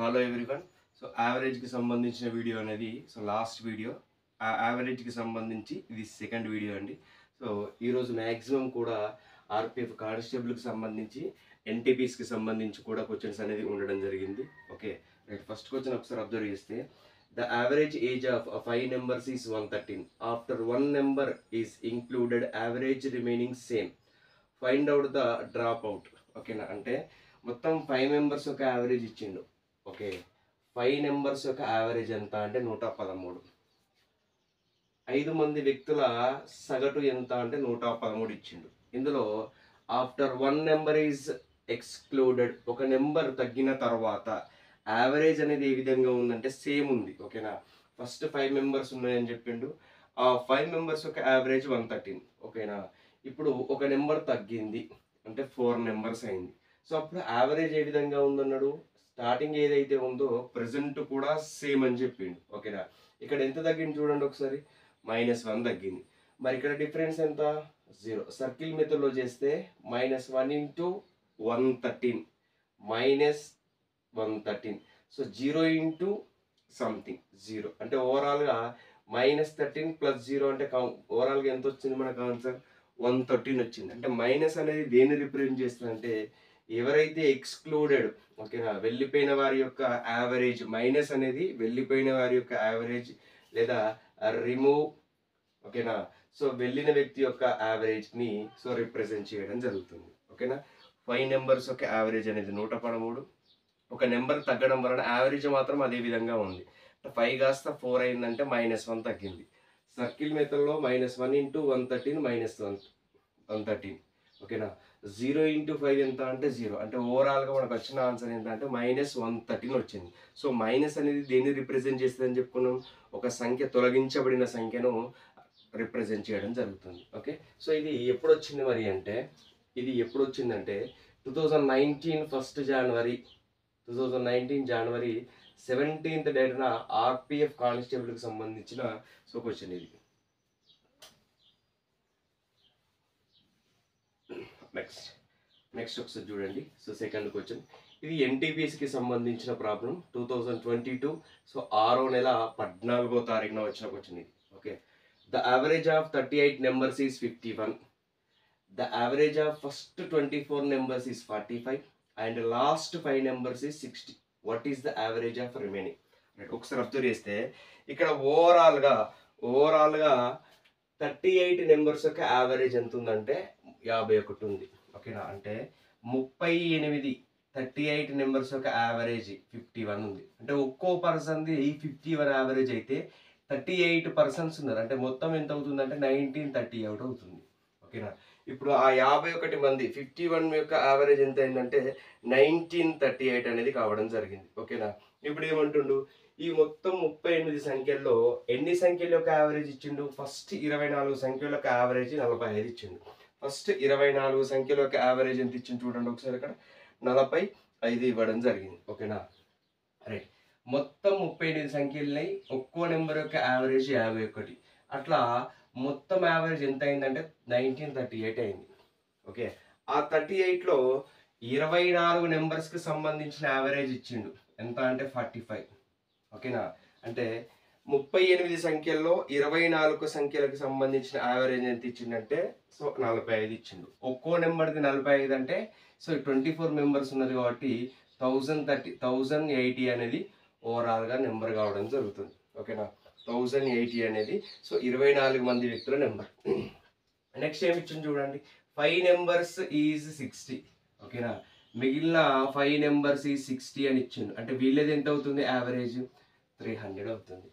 Hello everyone. So యావరేజ్కి సంబంధించిన video అనేది last video. ఆ యావరేజ్కి సంబంధించి ఇది సెకండ్ వీడియో అండి. సో ఈరోజు మ్యాక్సిమం కూడా ఆర్పిఎఫ్ కానిస్టేబుల్కి సంబంధించి ఎన్టీపీస్కి సంబంధించి కూడా క్వశ్చన్స్ అనేది ఉండడం జరిగింది. Okay right. ఫస్ట్ క్వశ్చన్ ఒకసారి అబ్జర్వ్ చేస్తే, the average age of 5 numbers is 113. After 1 number is included, average remaining same, find out the drop out. ఓకేనా, అంటే మొత్తం 5 మెంబర్స్ యొక్క యావరేజ్ ఇచ్చిండు. ఓకే, 5 నెంబర్స్ యొక్క యావరేజ్ ఎంత అంటే 113. 5 మంది వ్యక్తుల సగటు ఎంత అంటే 113 ఇచ్చిండు. ఇందులో ఆఫ్టర్ 1 నెంబర్ ఈజ్ ఎక్స్క్లూడెడ్, ఒక నెంబర్ తగ్గిన తర్వాత యావరేజ్ అనేది ఏ విధంగా ఉందంటే సేమ్ ఉంది. ఓకేనా, ఫస్ట్ 5 మెంబర్స్ ఉన్నాయని చెప్పిండు. ఆ 5 మెంబర్స్ యొక్క యావరేజ్ 113. ఓకేనా, ఇప్పుడు ఒక నెంబర్ తగ్గింది అంటే 4 నెంబర్స్ అయింది. సో అప్పుడు యావరేజ్ ఏ విధంగా ఉందన్నాడు, స్టార్టింగ్ ఏదైతే ఉందో ప్రెసెంట్ కూడా సేమ్ అని చెప్పిండు. ఓకేనా, ఇక్కడ ఎంత తగ్గింది చూడండి ఒకసారి, -1 తగ్గింది. మరి ఇక్కడ డిఫరెన్స్ ఎంత, 0. సర్కిల్ మెథడ్లో చేస్తే -1 ఇంటూ 113 -113. సో 0 ఇంటూ సంథింగ్ 0 అంటే ఓవరాల్గా -13 + 0 అంటే ఓవరాల్గా ఎంత వచ్చింది మనకు ఆన్సర్, 113 వచ్చింది. అంటే మైనస్ అనేది దేన్ని రిప్రజెంట్ చేస్తుందంటే ఎవరైతే ఎక్స్క్లూడెడ్, ఓకేనా, వెళ్ళిపోయిన వారి యొక్క యావరేజ్, మైనస్ అనేది వెళ్ళిపోయిన వారి యొక్క యావరేజ్ లేదా రిమూవ్. ఓకేనా, సో వెళ్ళిన వ్యక్తి యొక్క యావరేజ్ని సో రిప్రజెంట్ చేయడం జరుగుతుంది. ఓకేనా, 5 నెంబర్స్ యొక్క యావరేజ్ అనేది 113. ఒక నెంబర్ తగ్గడం వలన యావరేజ్ మాత్రం అదే విధంగా ఉంది. 5 కాస్త 4 అయిందంటే -1 తగ్గింది. సర్కిల్ మెథడ్లో -1 ఇంటూ 113 -113. ఓకేనా, 0 ఇంటూ 5 ఎంత అంటే 0. అంటే ఓవరాల్గా మనకు వచ్చిన ఆన్సర్ ఎంత అంటే -113 వచ్చింది. సో మైనస్ అనేది దేన్ని రిప్రజెంట్ చేస్తుందని చెప్పుకున్నాం, ఒక సంఖ్య తొలగించబడిన సంఖ్యను రిప్రజెంట్ చేయడం జరుగుతుంది. ఓకే, సో ఇది ఎప్పుడు వచ్చింది మరి అంటే, ఇది ఎప్పుడు వచ్చిందంటే 2019 1 జనవరి 2019 జనవరి 17th డేట్న ఆర్పిఎఫ్ కానిస్టేబుల్కి సంబంధించిన సో క్వశ్చన్ ఇది. నెక్స్ట్ ఒకసారి చూడండి. సో సెకండ్ క్వశ్చన్, ఇది ఎన్టీపీఎస్కి సంబంధించిన ప్రాబ్లం. 2022 సో 6వ నెల 14వ తారీఖున వచ్చిన క్వశ్చన్ ఇది. Okay, the average of 38 numbers is 51. The average of first 24 numbers is 45 and last 5 numbers is 60. What is the average of remaining? ఒకసారి అబ్జర్వ్ చేస్తే ఇక్కడ ఓవరాల్గా 38 నెంబర్స్ యొక్క యావరేజ్ ఎంత ఉందంటే 51 ఉంది. ఓకేనా, అంటే 38 నెంబర్స్ యొక్క యావరేజ్ 51 ఉంది. అంటే ఒక్కో పర్సన్ది 51 యావరేజ్ అయితే 38 పర్సన్స్ ఉన్నారు. అంటే మొత్తం ఎంత అవుతుందంటే 1938 అవుతుంది. ఓకేనా, ఇప్పుడు ఆ 51 మంది 51 యొక్క యావరేజ్ ఎంత అయిందంటే 1938 అనేది కావడం జరిగింది. ఓకేనా, ఇప్పుడు ఏమంటుండు, ఈ మొత్తం 38 సంఖ్యల్లో ఎన్ని సంఖ్యల యొక్క యావరేజ్ ఇచ్చిండు, ఫస్ట్ 24 సంఖ్యల యొక్క యావరేజ్ 45 ఇచ్చిండు. ఫస్ట్ 24 సంఖ్యల యొక్క యావరేజ్ ఎంత ఇచ్చింది చూడండి ఒకసారి, ఇక్కడ 45 ఇవ్వడం జరిగింది. ఓకేనా, రైట్. మొత్తం 38 సంఖ్యలని ఒక్కో నెంబర్ యొక్క యావరేజ్ 51. అట్లా మొత్తం యావరేజ్ ఎంత అయిందంటే 1938 అయింది. ఓకే, ఆ 38లో 24 నెంబర్స్కి సంబంధించిన యావరేజ్ ఇచ్చిండు ఎంత అంటే 45. ఓకేనా, అంటే 38 సంఖ్యల్లో 24 సంఖ్యలకు సంబంధించిన యావరేజ్ ఎంత ఇచ్చిండంటే సో 45 ఇచ్చిండు. ఒక్కో నెంబర్ది 45 అంటే సో 24 మెంబర్స్ ఉన్నది కాబట్టి 1080 అనేది ఓవరాల్గా నెంబర్ కావడం జరుగుతుంది. ఓకేనా, 1080 అనేది సో 24 మంది వ్యక్తుల నెంబర్. నెక్స్ట్ ఏమి ఇచ్చింది చూడండి, 5 నెంబర్స్ ఈజ్ 60. ఓకేనా, మిగిలిన 5 నెంబర్స్ ఈజ్ 60 అని ఇచ్చిండు. అంటే వీళ్ళది ఎంత అవుతుంది, యావరేజ్ 300 అవుతుంది.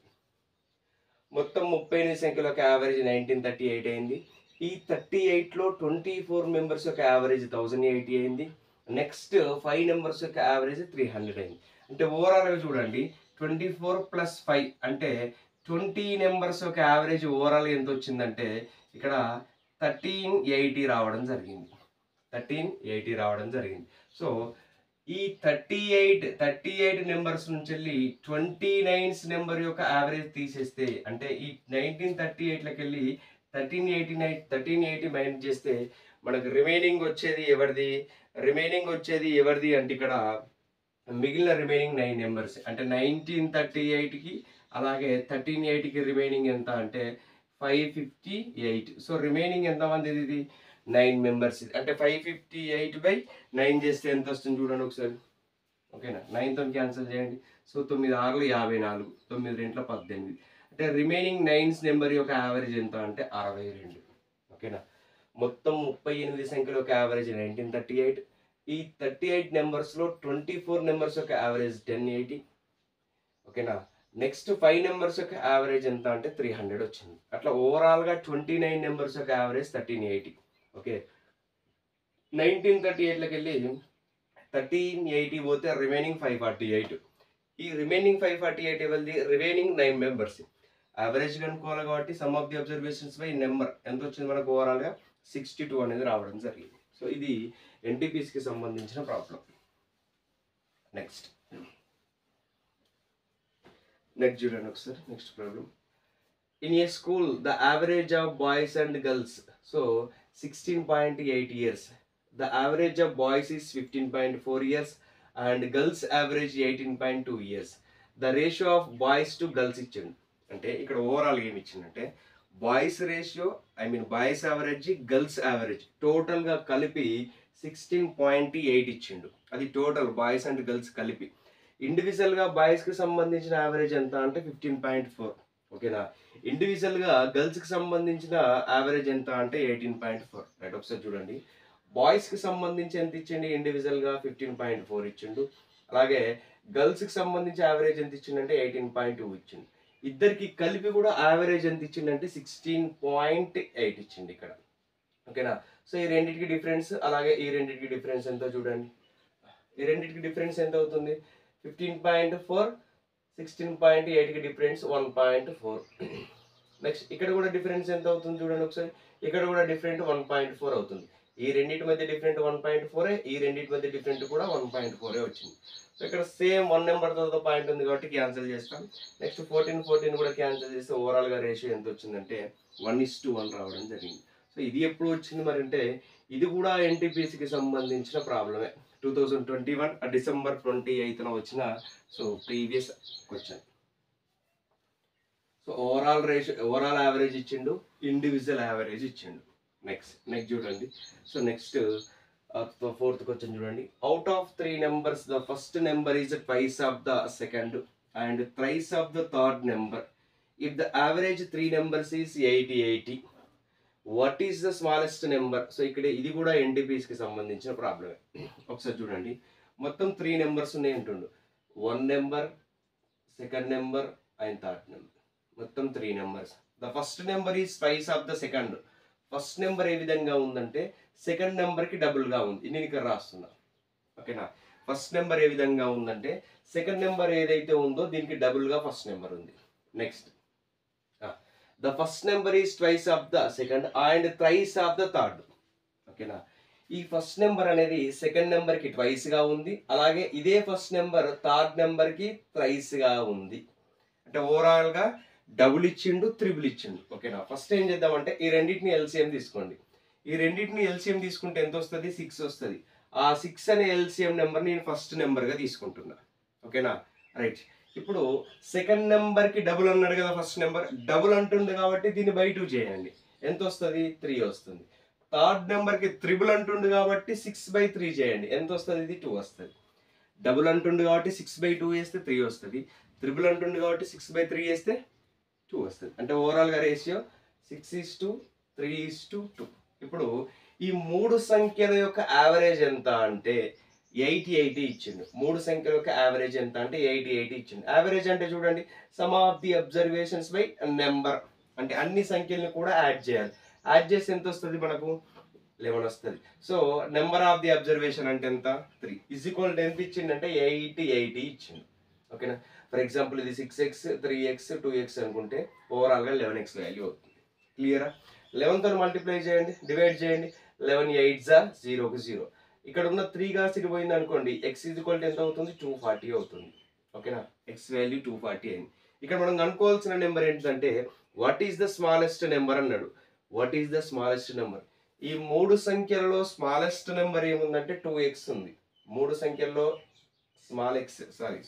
మొత్తం 38 సంఖ్యల యొక్క యావరేజ్ 1938 అయింది. ఈ 38లో 24 మెంబర్స్ యొక్క యావరేజ్ 1080 అయింది. నెక్స్ట్ 5 నెంబర్స్ యొక్క యావరేజ్ 300 అయింది. అంటే ఓవరాల్గా చూడండి 24 + 5 అంటే 20 నెంబర్స్ యొక్క యావరేజ్ ఓవరాల్ ఎంత వచ్చిందంటే ఇక్కడ 1380 రావడం జరిగింది. 1380 రావడం జరిగింది. సో ఈ 38 నెంబర్స్ నుంచి వెళ్ళి 29 నెంబర్ యొక్క యావరేజ్ తీసేస్తే, అంటే ఈ 1938లోకి వెళ్ళి 1380 మైనస్ చేస్తే మనకు రిమైనింగ్ వచ్చేది ఎవరిది అంటే ఇక్కడ మిగిలిన రిమైనింగ్ 9 నెంబర్స్ అంటే 1938కి అలాగే 1380కి రిమైనింగ్ ఎంత అంటే 558. సో రిమైనింగ్ ఎంతమంది ఇది 9 మెంబర్స్. అంటే 558/9 చేస్తే ఎంత వస్తుంది చూడండి ఒకసారి. ఓకేనా, 9తో క్యాన్సిల్ చేయండి. సో 9 6 54, 9 2 18. అంటే రిమైనింగ్ 9 నెంబర్ యొక్క యావరేజ్ ఎంత అంటే 62. ఓకేనా, మొత్తం 38 సంఖ్యల యొక్క యావరేజ్ 1938. ఈ 38 నెంబర్స్లో 24 నెంబర్స్ యొక్క యావరేజ్ 1080. ఓకేనా, నెక్స్ట్ 5 నెంబర్స్ యొక్క యావరేజ్ ఎంత అంటే 300 వచ్చింది. అట్లా ఓవరాల్గా 29 నెంబర్స్ యొక్క యావరేజ్ 1380. ఓకే, 1938లోకి వెళ్ళి 1380 పోతే రిమైనింగ్ 548. ఈ రిమైనింగ్ 548 ఎవరిది? Remaining 9 members. యావరేజ్ కనుక్కోవాలి కాబట్టి some of the observations by number ఎంత వచ్చింది మనకు ఓవరాల్గా 62 అనేది రావడం జరిగింది. సో ఇది ఎన్టీపీస్కి సంబంధించిన ప్రాబ్లం. నెక్స్ట్ చూడండి ఒకసారి. Next problem. In a school the average of boys and girls so 16.8 years. The average of boys is 15.4 years and girls average 18.2 years. The ratio of boys to girls ఇచ్చిండు. అంటే ఇక్కడ overall ఏమి ఇచ్చిందంటే boys ratio boys average girls average టోటల్గా కలిపి 16.8 ఇచ్చిండు. అది total boys and girls కలిపి. ఇండివిజువల్గా బాయ్స్కి సంబంధించిన యావరేజ్ ఎంత అంటే 15.4. ఓకేనా, ఇండివిజువల్గా గర్ల్స్కి సంబంధించిన యావరేజ్ ఎంత అంటే 18.4. రైట్, ఒకసారి చూడండి. బాయ్స్కి సంబంధించి ఎంత ఇచ్చిండి? ఇండివిజువల్గా 15.4 ఇచ్చిండు. అలాగే గర్ల్స్కి సంబంధించి యావరేజ్ ఎంత ఇచ్చిండంటే 18.2 ఇచ్చిండు. ఇద్దరికి కలిపి కూడా యావరేజ్ ఎంత ఇచ్చిండంటే 16.8 ఇచ్చిండు ఇక్కడ. ఓకేనా, సో ఈ రెండింటికి డిఫరెన్స్ అలాగే ఈ రెండింటికి డిఫరెన్స్ ఎంతో చూడండి. ఈ రెండింటికి డిఫరెన్స్ ఎంత అవుతుంది? 15.4, 16.8కి డిఫరెన్స్ 1.4. నెక్స్ట్ ఇక్కడ కూడా డిఫరెన్స్ ఎంత అవుతుంది చూడండి ఒకసారి. ఇక్కడ కూడా డిఫరెంట్ 1.4 అవుతుంది. ఈ రెండింటి మధ్య డిఫరెంట్ 1.4, ఈ రెండింటి మధ్య డిఫరెంట్ కూడా 1.4 వచ్చింది. సో ఇక్కడ సేమ్ 1 నెంబర్తో పాయింట్ ఉంది కాబట్టి క్యాన్సిల్ చేస్తాం. నెక్స్ట్ 14 కూడా క్యాన్సిల్ చేస్తే ఓవరాల్గా రేషియో ఎంత వచ్చిందంటే 1:1 రావడం జరిగింది. సో ఇది ఎప్పుడు వచ్చింది మరి అంటే ఇది కూడా ఎన్టీపీసీకి సంబంధించిన ప్రాబ్లమే. 2021 December 28న వచ్చిన previous question. So overall average ఇచ్చిండు, ఇండివిజువల్ యావరేజ్ ఇచ్చిండు. నెక్స్ట్ చూడండి. సో నెక్స్ట్ ఫోర్త్ క్వశ్చన్ చూడండి. Out of 3 numbers the first number is twice of the second and thrice of the third number. If the average 3 numbers is 80. What is the smallest number? So ఇక్కడ ఇది కూడా ఎన్టీపీస్కి సంబంధించిన ప్రాబ్లమే. ఒకసారి చూడండి. మొత్తం 3 numbers ఉన్నాయి అంటుండు. 1 number, second number and third number. మొత్తం 3 numbers. The first number is twice of the second. First number ఏ విధంగా ఉందంటే సెకండ్ నెంబర్కి డబుల్గా ఉంది. నేను ఇక్కడ రాస్తున్నా. ఓకేనా, ఫస్ట్ నెంబర్ ఏ విధంగా ఉందంటే సెకండ్ నెంబర్ ఏదైతే ఉందో దీనికి డబుల్గా ఫస్ట్ నెంబర్ ఉంది. Next the first number is twice of the second and thrice of the third. ఓకేనా, ఈ ఫస్ట్ నెంబర్ అనేది సెకండ్ నెంబర్కి ట్వైస్గా ఉంది. అలాగే ఇదే ఫస్ట్ నెంబర్ థర్డ్ నెంబర్కి థ్రైస్గా ఉంది. అంటే ఓవరాల్గా డబుల్ ఇచ్చిండు, త్రిబుల్ ఇచ్చిండు. ఓకేనా, ఫస్ట్ ఏం చేద్దామంటే ఈ రెండింటిని ఎల్సిఎం తీసుకోండి. ఈ రెండింటిని ఎల్సిఎం తీసుకుంటే ఎంత వస్తుంది? 6 వస్తుంది. ఆ 6 అనే ఎల్సిఎం నెంబర్ నేను ఫస్ట్ నెంబర్గా తీసుకుంటున్నా. ఓకేనా, రైట్. ఇప్పుడు సెకండ్ నెంబర్కి డబుల్ అన్నాడు కదా, ఫస్ట్ నెంబర్ డబుల్ అంటుంది కాబట్టి దీన్ని బై 2 చేయండి. ఎంత వస్తుంది? 3 వస్తుంది. థర్డ్ నెంబర్కి త్రిబుల్ అంటుండు కాబట్టి 6/3 చేయండి. ఎంత వస్తుంది? ఇది 2 వస్తుంది. డబుల్ అంటుండు కాబట్టి 6/2 చేస్తే 3 వస్తుంది. త్రిబుల్ అంటుండు కాబట్టి 6/3 చేస్తే 2 వస్తుంది. అంటే ఓవరాల్గా రేషియో 6:3:2. ఇప్పుడు ఈ 3 సంఖ్యల యొక్క యావరేజ్ ఎంత అంటే 80 ఇచ్చిండు. 3 సంఖ్యల యొక్క యావరేజ్ ఎంత అంటే 80 ఇచ్చిండు. యావరేజ్ అంటే చూడండి, some of the observations by number. అంటే అన్ని సంఖ్యలను కూడా యాడ్ చేయాలి. యాడ్ చేస్తే ఎంత వస్తుంది మనకు? 11 వస్తుంది. So number of the observation అంటే ఎంత? 3 = ఎంత ఇచ్చిండంటే 80 ఇచ్చిండు. ఓకేనా, ఫర్ ఎగ్జాంపుల్ ఇది 6x, 3x, 2x అనుకుంటే ఓవరాల్గా 11x వాల్యూ అవుతుంది. క్లియరా? 11తో మల్టిప్లై చేయండి, డివైడ్ చేయండి. 11 8 0కు 0. ఇక్కడ ఉన్న 3 కాస్త ఇటు పోయింది అనుకోండి, x = ఎంత అవుతుంది? 240 అవుతుంది. ఓకేనా, x వాల్యూ 240 అయింది. ఇక్కడ మనం కనుక్కోవాల్సిన నెంబర్ ఏంటంటే what is the smallest number అన్నాడు. What is the smallest number? ఈ 3 సంఖ్యలలో స్మాలెస్ట్ నెంబర్ ఏముందంటే 2x ఉంది. 3 సంఖ్యల్లో small x sorry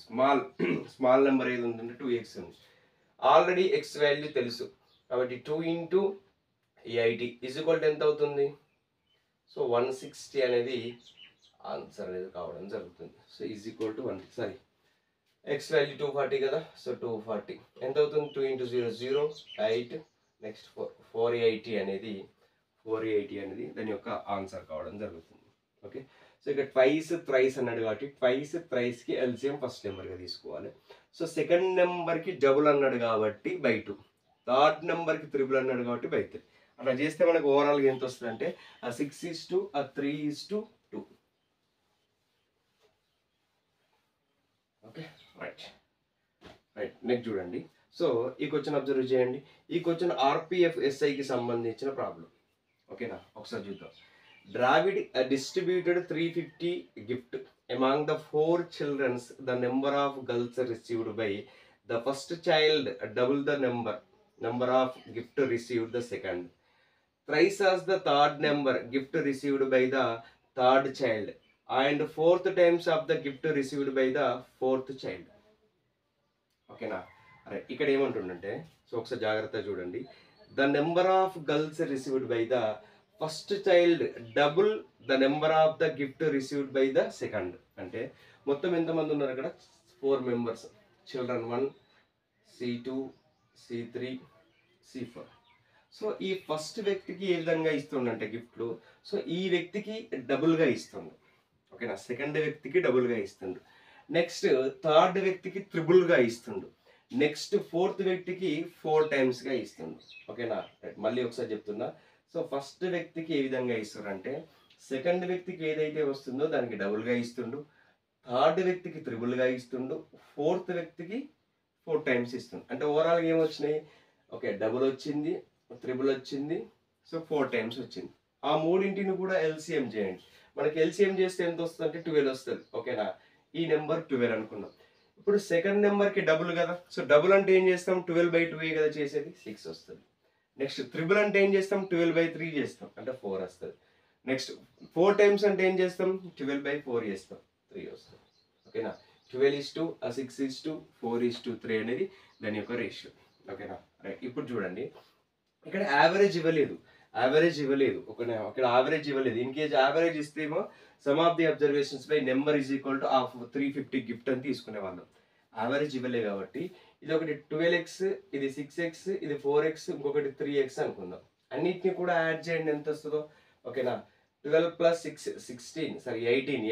small number ఏది ఉందంటే 2x ఉంది. ఆల్రెడీ ఎక్స్ వాల్యూ తెలుసు కాబట్టి 2 ఇంటూ 80 ఈక్వల్ టు ఎంత అవుతుంది? సో 160 అనేది ఆన్సర్ అనేది కావడం జరుగుతుంది. So equal to 1 sorry X value 240 కదా, సో 240 ఎంత అవుతుంది? 2 ఇంటూ 0 0 8 నెక్స్ట్ 480 అనేది దాని యొక్క ఆన్సర్ కావడం జరుగుతుంది. ఓకే, సో ఇక్కడ ట్వైస్ థ్రైస్ అన్నాడు కాబట్టి ట్వైస్ థ్రైస్కి ఎల్సిఎం ఫస్ట్ నెంబర్గా తీసుకోవాలి. సో సెకండ్ నెంబర్కి డబుల్ అన్నాడు కాబట్టి బై 2, థర్డ్ నెంబర్కి త్రిబుల్ అన్నాడు కాబట్టి బై 3. అట్లా చేస్తే మనకు ఓవరాల్గా ఎంత వస్తుంది అంటే 6:3:2. Okay, right. నెక్స్ట్ చూడండి. సో ఈ క్వశ్చన్ అబ్జర్వ్ చేయండి. ఈ క్వశ్చన్ ఆర్పిఎఫ్ ఎస్ఐకి సంబంధించిన ప్రాబ్లం. ఓకేనా, ఒకసారి చూద్దాం. Dravid distributed 350 gift among the 4 children. The number of girls received by the first child double the number of gift received the second. Thrice as the third number gift received by the third child and fourth times of the gift received by the fourth child. ఓకేనా, అరే ఇక్కడ ఏమంటుండంటే, so ఒకసారి జాగ్రత్తగా చూడండి. The number of girls received by the first child double the number of the gift received by the second. అంటే మొత్తం ఎంతమంది ఉన్నారు అక్కడ? 4 members. Children 1, C2, C3, C4. So ఈ ఫస్ట్ వ్యక్తికి ఏ విధంగా ఇస్తుండంటే గిఫ్ట్లు, సో ఈ వ్యక్తికి డబుల్గా ఇస్తుండు. ఓకేనా, సెకండ్ వ్యక్తికి డబుల్గా ఇస్తుండు. నెక్స్ట్ థర్డ్ వ్యక్తికి త్రిబుల్గా ఇస్తుండు. నెక్స్ట్ ఫోర్త్ వ్యక్తికి 4 టైమ్స్గా ఇస్తుండు. ఓకేనా, మళ్ళీ ఒకసారి చెప్తున్నా. సో ఫస్ట్ వ్యక్తికి ఏ విధంగా ఇస్తారంటే సెకండ్ వ్యక్తికి ఏదైతే వస్తుందో దానికి డబుల్గా ఇస్తుండు, థర్డ్ వ్యక్తికి త్రిబుల్గా ఇస్తుండు, ఫోర్త్ వ్యక్తికి 4 టైమ్స్ ఇస్తుండు. అంటే ఓవరాల్గా ఏమొచ్చినాయి? ఓకే, డబుల్ వచ్చింది, త్రిబుల్ వచ్చింది, సో 4 టైమ్స్ వచ్చింది. ఆ మూడింటిని కూడా ఎల్సిఎం చేయండి. మనకి ఎల్సిఎం చేస్తే ఎంత వస్తుంది అంటే 12 వస్తుంది. ఓకేనా, ఈ నెంబర్ 12 అనుకున్నాం. ఇప్పుడు సెకండ్ నెంబర్కి డబుల్ కదా, సో డబుల్ అంటే ఏం చేస్తాం? 12/2 కదా చేసేది, 6 వస్తుంది. నెక్స్ట్ త్రిబుల్ అంటే ఏం చేస్తాం? 12/3 చేస్తాం, అంటే 4 వస్తుంది. నెక్స్ట్ 4 టైమ్స్ అంటే ఏం చేస్తాం? 12/4 చేస్తాం, 3 వస్తుంది. ఓకేనా, 12:6:4:3 అనేది దాని యొక్క రేషియో. ఓకేనా, రైట్. ఇప్పుడు చూడండి, ఇక్కడ యావరేజ్ ఇవ్వలేదు. ఓకేనా, ఇక్కడ యావరేజ్ ఇవ్వలేదు. ఇన్ కేస్ యావరేజ్ ఇస్తేమో sum of the observations by number is equal to of 350 gift అని తీసుకునే వాళ్ళం. యావరేజ్ ఇవ్వలే కాబట్టి ఇది ఒకటి 12x, ఇది 6x, ఇది 4x, ఇంకొకటి 3x అనుకుందాం. అన్నిటిని కూడా యాడ్ చేయండి, ఎంత వస్తుందో. ఓకేనా, 12 + 6 16 సారీ 18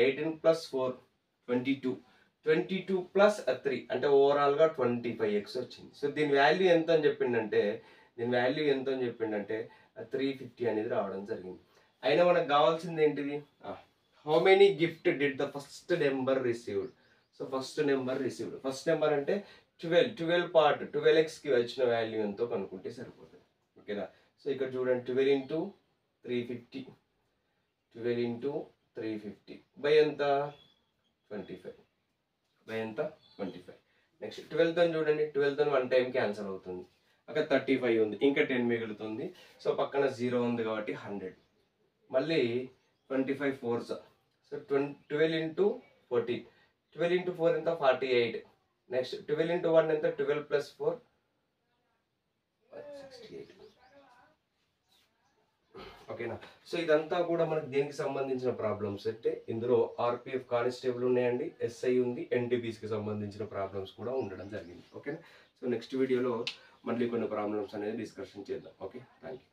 + 4 22 + 3 అంటే ఓవరాల్గా 25x వచ్చింది. సో దీని వాల్యూ ఎంత అని చెప్పిండంటే 350 అనేది రావడం జరిగింది. అయినా మనకు కావాల్సింది ఏంటిది? How many gift did the first number received. So first number అంటే 12 పార్ట్ 12xకి వచ్చిన వాల్యూ ఎంతో కనుక్కుంటే సరిపోతుంది. ఓకేనా, సో ఇక్కడ చూడండి 12 × 350 బై ఎంత? 25 బై ఎంత? 25. నెక్స్ట్ 12తో చూడండి, 12తో 1 టైం క్యాన్సల్ అవుతుంది. అక్కడ 35 ఉంది, ఇంకా 10 మిగులుతుంది. సో పక్కన 0 ఉంది కాబట్టి 100. మళ్ళీ 25 4s, సో 12 × 14, 12 × 4 ఎంత? 48. నెక్స్ట్ 12 × 1 ఎంత? 12 + 4 68. ఓకేనా, సో ఇదంతా కూడా మనకి దేనికి సంబంధించిన ప్రాబ్లమ్స్ అంటే ఇందులో ఆర్పిఎఫ్ కానిస్టేబుల్ ఉన్నాయండి, ఎస్ఐ ఉంది, ఎన్టీపీస్కి సంబంధించిన ప్రాబ్లమ్స్ కూడా ఉండడం జరిగింది. ఓకేనా, సో నెక్స్ట్ వీడియోలో మళ్ళీ కొన్ని ప్రాబ్లమ్స్ అనేది డిస్కషన్ చేద్దాం. Okay, thank you.